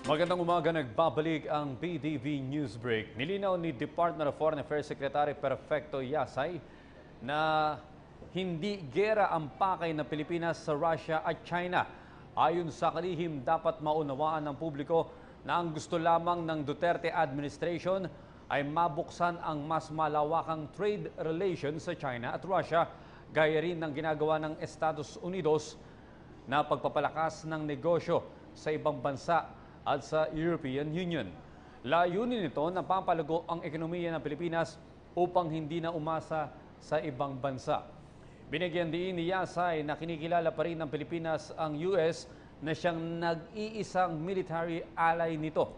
Magandang umaga, nagbabalik ang PTV Newsbreak. Nilinaw ni Department of Foreign Affairs Secretary Perfecto Yasay na hindi gera ang pakay ng Pilipinas sa Russia at China. Ayon sa kalihim, dapat maunawaan ng publiko na ang gusto lamang ng Duterte administration ay mabuksan ang mas malawakang trade relations sa China at Russia, gaya rin ng ginagawa ng Estados Unidos na pagpapalakas ng negosyo sa ibang bansa at sa European Union. Layunin nito na pampalago ang ekonomiya ng Pilipinas upang hindi na umasa sa ibang bansa. Binigyan din ni Yasay na kinikilala pa rin ng Pilipinas ang US na siyang nag-iisang military ally nito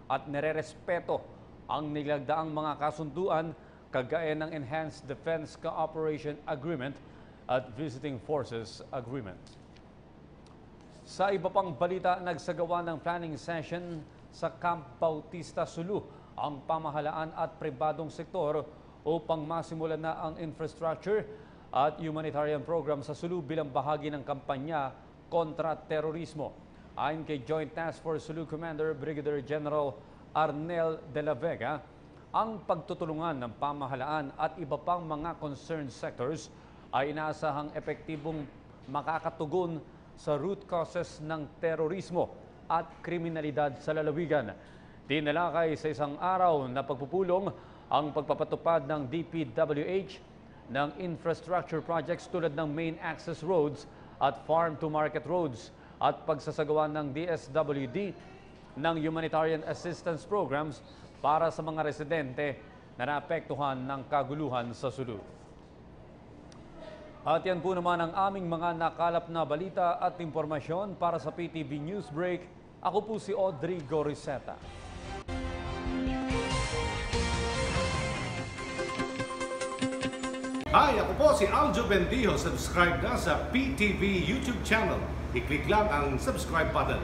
at nirerespeto ang nilagdaang mga kasunduan kagaya ng Enhanced Defense Cooperation Agreement at Visiting Forces Agreement. Sa iba pang balita, nagsagawa ng planning session sa Camp Bautista, Sulu ang pamahalaan at pribadong sektor upang masimulan na ang infrastructure at humanitarian program sa Sulu bilang bahagi ng kampanya kontra terorismo. Ayon kay Joint Task Force Sulu Commander Brigadier General Arnel de la Vega, ang pagtutulungan ng pamahalaan at iba pang mga concerned sectors ay inaasahang epektibong makakatugon sa root causes ng terorismo at kriminalidad sa lalawigan. Tinalakay sa isang araw na pagpupulong ang pagpapatupad ng DPWH ng infrastructure projects tulad ng main access roads at farm-to-market roads at pagsasagawa ng DSWD ng humanitarian assistance programs para sa mga residente na naapektuhan ng kaguluhan sa Sulu. At yan po naman ang aming mga nakalap na balita at impormasyon para sa PTV Newsbreak. Ako po si Audrey Goriseta. Hi, ako po si Aljo Bendijo. Subscribe na sa PTV YouTube channel. I-click lang ang subscribe button.